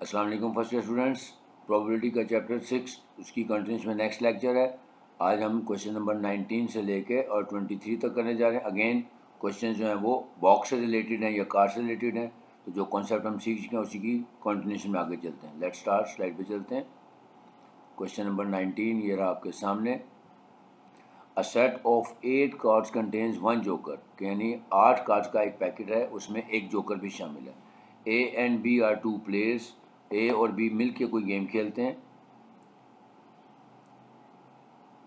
अस्सलाम वालेकुम first year students. Probability का चैप्टर 6 उसकी कंटिन्यूस में नेक्स्ट लेक्चर है। आज हम क्वेश्चन नंबर 19 से लेके और 23 तक करने जा रहे हैं। अगेन क्वेश्चन जो हैं वो बॉक्स से रिलेटेड हैं या कार से रिलेटेड हैं, तो जो कॉन्सेप्ट हम सीख चुके हैं उसी की कंटिन्यूशन में आगे चलते हैं। लेट्स स्टार्ट, स्लाइड पे चलते हैं। क्वेश्चन नंबर 19 ये रहा आपके सामने। A set of 8 cards contains 1 joker, यानी 8 कार्ड्स का एक पैकेट है, उसमें एक जोकर भी शामिल है। A and B are two players, A और बी मिल के कोई गेम खेलते हैं।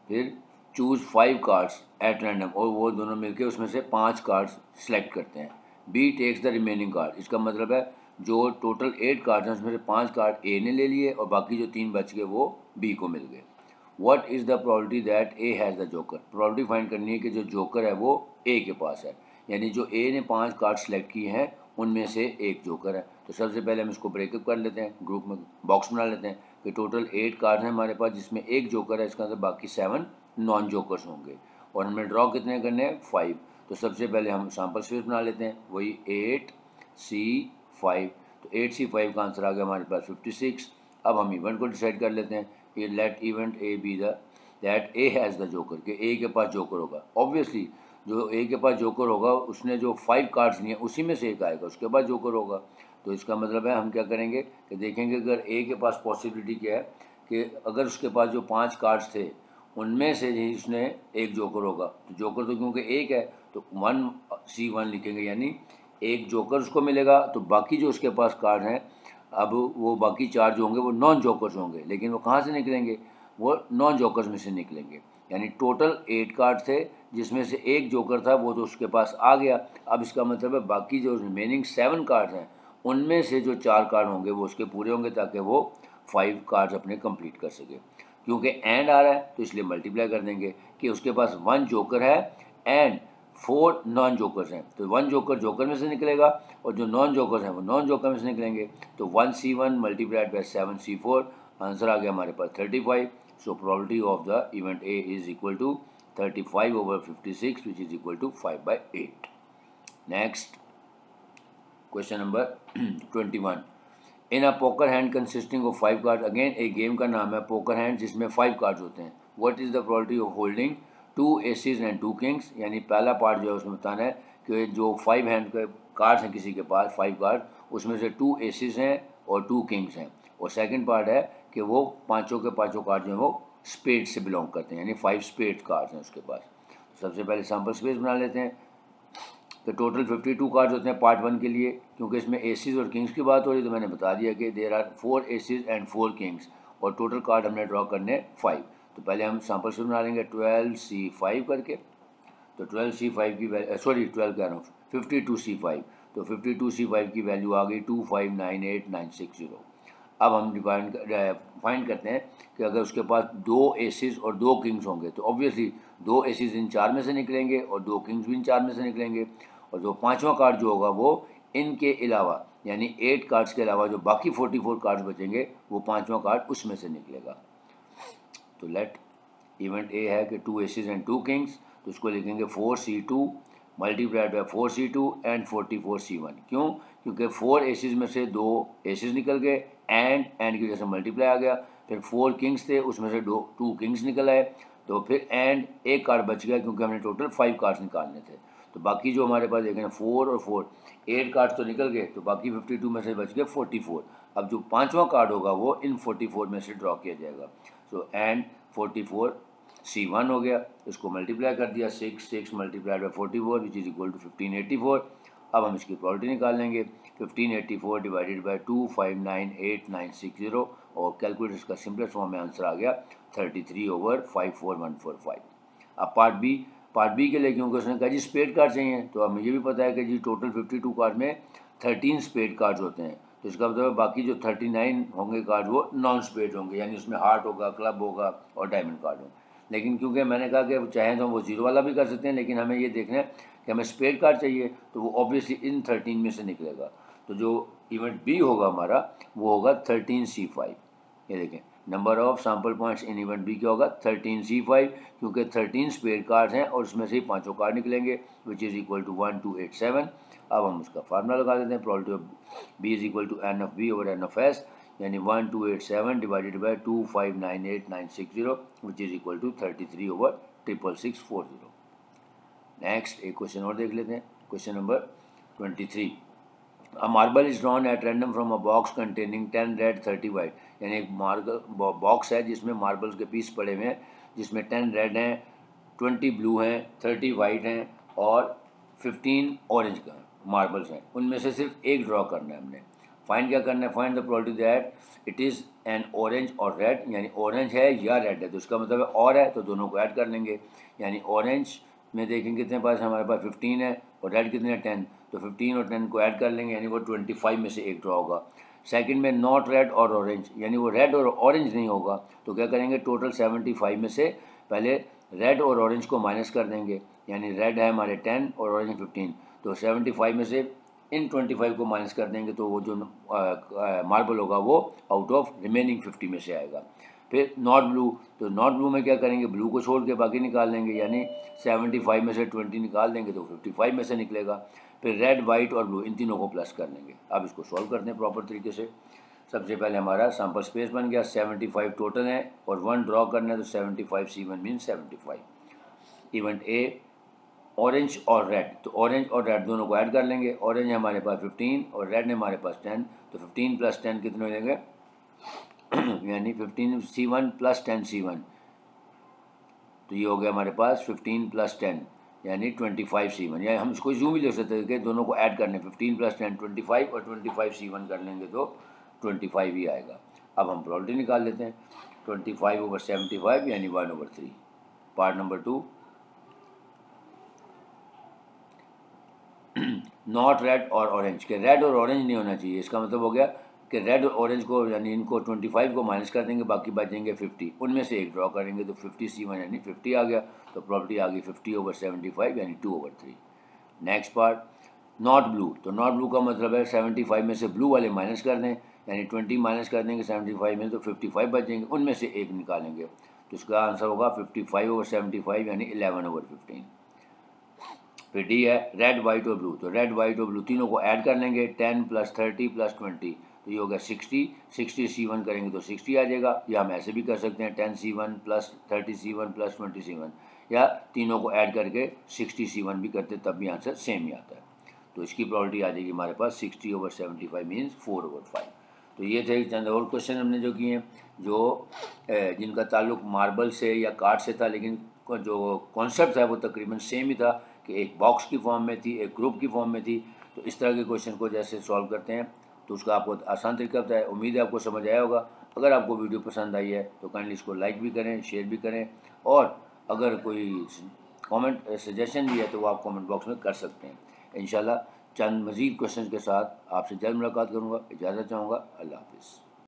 फिर चूज़ 5 कार्ड्स एट रैंडम, और वो दोनों मिलके उसमें से 5 कार्ड्स सेलेक्ट करते हैं। B takes the remaining card, इसका मतलब है जो टोटल 8 कार्ड्स हैं उसमें से 5 कार्ड ए ने ले लिए और बाकी जो 3 बच गए वो बी को मिल गए। What is the probability that A has the joker, probability find करनी है कि जो जोकर है वो ए के पास है, यानी जो ए ने 5 कार्ड सेलेक्ट किए हैं उनमें से एक जोकर है। तो सबसे पहले हम इसको ब्रेकअप कर लेते हैं, ग्रुप में बॉक्स बना लेते हैं कि टोटल 8 कार्ड हैं हमारे पास, जिसमें एक जोकर है, इसका मतलब बाकी 7 नॉन जोकर्स होंगे। और हमें ड्रॉ कितने करने हैं, 5। तो सबसे पहले हम सैम्पल स्पेस बना लेते हैं, वही 8C5। तो 8C5 का आंसर आ गया हमारे पास 56। अब हम इवेंट को डिसाइड कर लेते हैं कि let event A B that A has the joker, कि ए के पास जोकर होगा। ऑब्वियसली जो ए के पास जोकर होगा उसने जो 5 कार्ड्स लिए उसी में से एक आएगा, उसके पास जोकर होगा। तो इसका मतलब है हम क्या करेंगे कि देखेंगे अगर ए के पास पॉसिबिलिटी क्या है कि अगर उसके पास जो 5 कार्ड्स थे उनमें से ही उसने एक जोकर होगा, तो जोकर तो क्योंकि एक है तो 1C1 लिखेंगे, यानी एक जोकर उसको मिलेगा। तो बाकी जो उसके पास कार्ड हैं, अब वो बाकी 4 जो होंगे वो नॉन जोकर्स होंगे, लेकिन वो कहाँ से निकलेंगे, वो नॉन जोकर्स में से निकलेंगे। यानी टोटल 8 कार्ड थे जिसमें से एक जोकर था, वो तो उसके पास आ गया। अब इसका मतलब है बाकी जो रिमेनिंग 7 कार्ड हैं उनमें से जो 4 कार्ड होंगे वो उसके पूरे होंगे, ताकि वो 5 कार्ड्स अपने कंप्लीट कर सके। क्योंकि एंड आ रहा है तो इसलिए मल्टीप्लाई कर देंगे कि उसके पास 1 जोकर है एंड 4 नॉन जोकर्स हैं, तो 1 जोकर जोकर में से निकलेगा और जो नॉन जोकर्स हैं वो नॉन जोकर में से निकलेंगे। तो 1C1 multiplied by 7C4, answer आ गया हमारे पास 35। So probability of the event A is equal to 35/56, which is equal to 5/8। Next question number 21। In a poker hand consisting of 5 card, again एक game का नाम है पोकर हैंड जिसमें 5 cards होते हैं। What is the probability of holding 2 aces and 2 kings, यानी पहला part जो है उसमें बताना है कि जो 5 हैंड के कार्ड्स हैं किसी के पास 5 कार्ड, उसमें से 2 एसेस हैं और 2 किंग्स हैं। और सेकंड पार्ट है कि वो पाँचों के पाँचों कार्ड जो हैं वो स्पेड से बिलोंग करते हैं, यानी 5 स्पेड कार्ड्स हैं उसके पास। सबसे पहले सैम्पल स्पेस बना लेते हैं। तो टोटल 52 कार्ड्स होते हैं पार्ट 1 के लिए। क्योंकि इसमें एसीज और किंग्स की बात हो रही है तो मैंने बता दिया कि there are 4 aces and 4 kings, और टोटल कार्ड हमने ड्रॉ करने 5। तो पहले हम सैम्पल स्पेस बना लेंगे 12C5 करके। तो 12C5 की वैल्यू, सॉरी 12 कह रहा हूँ, 52C5। तो 52C5 की वैल्यू आ गई 2598960। अब हम फाइंड करते हैं कि अगर उसके पास 2 एसिस और 2 किंग्स होंगे तो ऑब्वियसली 2 एसिस इन 4 में से निकलेंगे और 2 किंग्स भी इन 4 में से निकलेंगे, और जो पाँचवा कार्ड जो होगा वो इनके अलावा, यानी 8 कार्ड्स के अलावा जो बाकी 44 कार्ड्स बचेंगे वो पाँचवा कार्ड उसमें से निकलेगा। तो लेट इवेंट ए है कि 2 एसिस एंड 2 किंग्स, तो उसको लिखेंगे 4C2 multiplied by 4C2 and 44C1। क्यों? क्योंकि 4 एसिस में से 2 एसिस निकल गए, एंड की वजह से मल्टीप्लाई आ गया। फिर 4 किंग्स थे उसमें से 2 किंग्स निकल आए, तो फिर एंड एक कार्ड बच गया क्योंकि हमने टोटल 5 कार्ड्स निकालने थे। तो बाकी जो हमारे पास देखें 4 और 4 8 कार्ड्स तो निकल गए, तो बाकी 52 में से बच गए 44। अब जो पाँचवा कार्ड होगा वो इन 44 में से ड्रॉ किया जाएगा। सो एंड 44C1 हो गया, इसको मल्टीप्लाई कर दिया 6 multiplied by 44 which is equal to 1584। अब हम इसकी प्रोबेबिलिटी निकाल लेंगे 1584 डिवाइडेड बाई 2598960, और कैलकुलेटर का सिंपलेस्ट फॉर्म में आंसर आ गया 33/54145। अब पार्ट बी के लिए, क्योंकि उसने कहा जी स्पेड कार्ड चाहिए, तो अब मुझे भी पता है कि जी टोटल 52 कार्ड में 13 स्पेड कार्ड्स होते हैं। तो इसका मतलब बाकी जो 39 होंगे कार्ड वो नॉन स्पेड होंगे, यानी उसमें हार्ट होगा, क्लब होगा और डायमंड कार्ड होगा। लेकिन क्योंकि मैंने कहा कि चाहें तो वो 0 वाला भी कर सकते हैं, लेकिन हमें ये देखना है कि हमें स्पेड कार्ड चाहिए, तो वो ऑब्वियसली इन 13 में से निकलेगा। तो जो इवेंट बी होगा हमारा वो होगा 13C5। ये देखें number of sample points in event B क्या होगा 13C5, क्योंकि 13 स्पेड कार्ड्स हैं और उसमें से ही पाँचों कार्ड निकलेंगे विच इज़ इक्वल टू 1287। अब हम उसका फार्मूला लगा देते हैं, probability of B is equal to N of B over N of S. यानी 1287 divided by 2598960 which is equal to 33/66640। Next एक क्वेश्चन और देख लेते हैं। Question number 23। A marble is drawn at random from a box containing 10 red 30 white. यानी एक marble box है जिसमें मार्बल्स के पीस पड़े हुए हैं, जिसमें 10 रेड हैं, 20 ब्लू हैं, 30 वाइट हैं और 15 ऑरेंज का मार्बल्स हैं। उनमें से सिर्फ एक ड्रॉ करना है हमने। फाइंड क्या करना है? Find the probability that it is an orange और रेड, यानी ऑरेंज है या रेड है, तो उसका मतलब है और है, तो दोनों को ऐड कर लेंगे। यानी ऑरेंज में देखेंगे कितने पास, हमारे पास 15 है और रेड कितने हैं 10, तो 15 और 10 को ऐड कर लेंगे, यानी वो 25 में से एक ड्रॉ होगा। सेकंड में नॉट रेड और ऑरेंज, यानी वो रेड और ऑरेंज नहीं होगा, तो क्या करेंगे टोटल 75 में से पहले रेड और ऑरेंज को माइनस कर देंगे, यानी रेड है हमारे 10 और ऑरेंज 15, तो 75 में से इन 25 को माइनस कर देंगे, तो वो जो मार्बल होगा वो आउट ऑफ रिमेनिंग 50 में से आएगा। फिर नॉट ब्लू, तो नॉट ब्लू में क्या करेंगे, ब्लू को छोड़ के बाकी निकाल लेंगे, यानी 75 में से 20 निकाल देंगे तो 55 में से निकलेगा। फिर रेड वाइट और ब्लू इन तीनों को प्लस कर लेंगे। अब इसको सॉल्व करते हैं प्रॉपर तरीके से। सबसे पहले हमारा सैम्पल स्पेस बन गया, 75 टोटल है और 1 ड्रॉ करना है, तो 75 C1 mean 75। Event A orange और रेड, तो ऑरेंज और रेड दोनों को ऐड कर लेंगे। ऑरेंज है हमारे पास 15 और रेड है हमारे पास 10, तो 15 + 10 कितने हो जाएंगे यानी 15 C1 + 10 C1, तो ये हो गया हमारे पास 15 + 10 यानी 25 C1। या हम इसको यूँ भी लिख सकते हैं कि दोनों को ऐड करने, 15 + 10 25 और 25 C1 कर लेंगे तो 25 ही आएगा। अब हम प्रोबेबिलिटी निकाल लेते हैं, 25/75 यानी 1/3। पार्ट नंबर 2, नॉट रेड और ऑरेंज, के रेड और ऑरेंज नहीं होना चाहिए। इसका मतलब हो गया कि रेड और ऑरेंज को, यानी इनको 25 को माइनस कर देंगे, बाकी बचेंगे 50, उनमें से एक ड्रॉ करेंगे, तो 50 C1 यानी 50 आ गया, तो प्रॉपर्टी आ गई 50/75 यानी 2/3। नेक्स्ट पार्ट, नॉट ब्लू, तो नॉट ब्लू का मतलब है 75 में से ब्लू वाले माइनस कर दें, यानी 20 माइनस कर देंगे 75 में, तो 55 बचेंगे, उनमें से एक निकालेंगे, तो इसका आंसर होगा 55/75 यानी 11/15। फिर डी है रेड वाइट और ब्लू, तो रेड वाइट और ब्लू तीनों को ऐड कर लेंगे, 10 + 30 + 20, तो ये हो गया 60 C1 करेंगे तो 60 आ जाएगा। या हम ऐसे भी कर सकते हैं 10 C1 + 30 C1 + 20 C1, या तीनों को ऐड करके 60 C1 भी करते, तब भी आंसर सेम ही आता है। तो इसकी प्रोबेबिलिटी आ जाएगी हमारे पास 60/75 मीन्स 4/5। तो ये थे चंद और क्वेश्चन हमने जो किए हैं, जो जिनका ताल्लुक मार्बल से या कार्ड से था, लेकिन जो कॉन्सेप्ट है वो तकरीबन सेम ही था कि एक बॉक्स की फॉर्म में थी, एक ग्रुप की फॉर्म में थी। तो इस तरह के क्वेश्चन को जैसे सॉल्व करते हैं तो उसका आपको आसान तरीका पता है। उम्मीद है आपको समझ आया होगा। अगर आपको वीडियो पसंद आई है तो काइंडली इसको लाइक भी करें, शेयर भी करें, और अगर कोई कमेंट सजेशन भी है तो वो आप कमेंट बॉक्स में कर सकते हैं। इंशाल्लाह चंद मज़ीद क्वेश्चन के साथ आपसे जल्द मुलाकात करूँगा। इजाज़त चाहूँगा। अल्लाह हाफ़िज़।